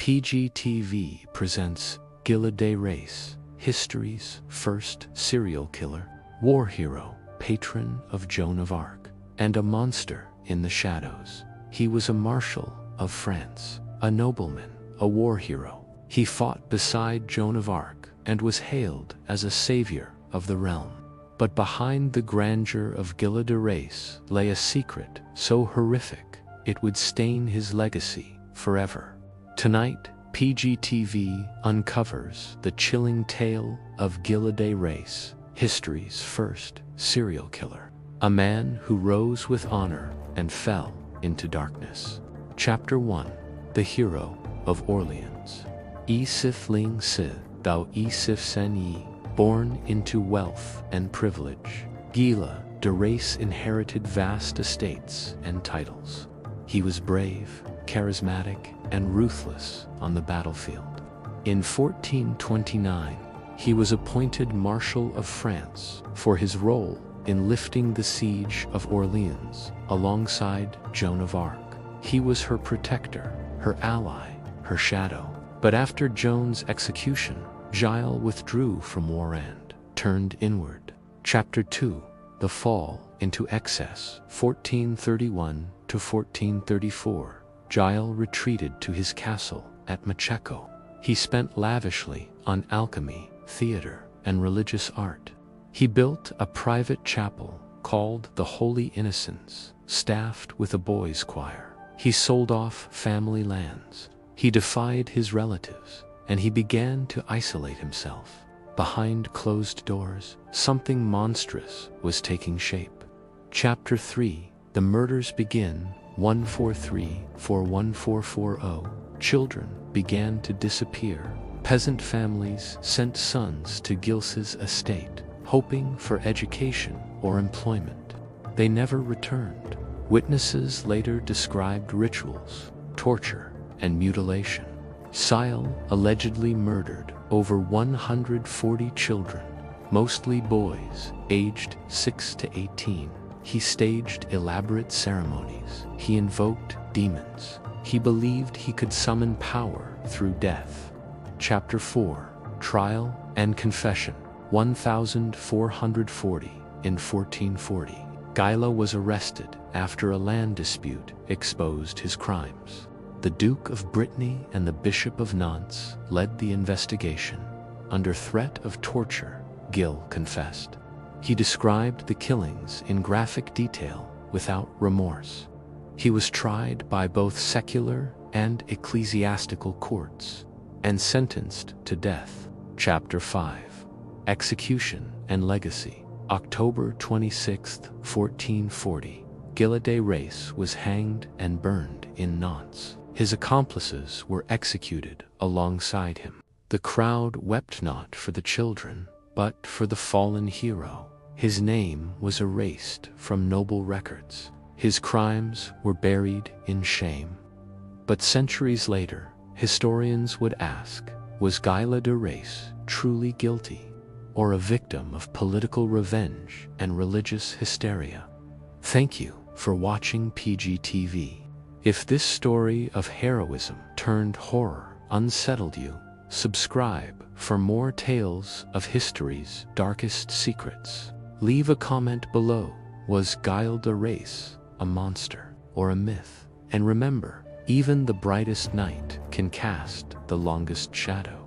PGTV presents Gilles de Rais, history's first serial killer, war hero, patron of Joan of Arc, and a monster in the shadows. He was a Marshal of France, a nobleman, a war hero. He fought beside Joan of Arc and was hailed as a savior of the realm. But behind the grandeur of Gilles de Rais lay a secret so horrific it would stain his legacy forever. Tonight, PGTV uncovers the chilling tale of Gilles de Rais, history's first serial killer. A man who rose with honor and fell into darkness. Chapter 1. The Hero of Orleans. E sif ling si, thou e sif sen yi. Born into wealth and privilege, Gilles de Rais inherited vast estates and titles. He was brave, charismatic, and ruthless on the battlefield. In 1429, he was appointed Marshal of France for his role in lifting the siege of Orleans alongside Joan of Arc. He was her protector, her ally, her shadow. But after Joan's execution, Gilles withdrew from war and turned inward. Chapter 2. The Fall into Excess. 1431 to 1434. Gilles retreated to his castle at Macheco. He spent lavishly on alchemy, theater, and religious art. He built a private chapel called the Holy Innocents, staffed with a boys' choir. He sold off family lands. He defied his relatives, and he began to isolate himself. Behind closed doors, something monstrous was taking shape. Chapter 3. The murders begin. 1434-1440. Children began to disappear. Peasant families sent sons to Giles's estate, hoping for education or employment. They never returned. Witnesses later described rituals, torture, and mutilation. Gilles allegedly murdered over 140 children, mostly boys aged 6 to 18. He staged elaborate ceremonies. He invoked demons. He believed he could summon power through death. Chapter 4. Trial and Confession. 1440. In 1440, Gilles was arrested after a land dispute exposed his crimes. The Duke of Brittany and the Bishop of Nantes led the investigation. Under threat of torture, Gilles confessed. He described the killings in graphic detail without remorse. He was tried by both secular and ecclesiastical courts and sentenced to death. Chapter 5. Execution and Legacy. October 26, 1440. Gilles de Rais was hanged and burned in Nantes. His accomplices were executed alongside him. The crowd wept not for the children, but for the fallen hero. His name was erased from noble records. His crimes were buried in shame. But centuries later, historians would ask, was Gilles de Rais truly guilty, or a victim of political revenge and religious hysteria? Thank you for watching PGTV. If this story of heroism turned horror unsettled you, subscribe for more tales of history's darkest secrets. Leave a comment below. Was Gilles de Rais a monster or a myth? And remember, even the brightest night can cast the longest shadow.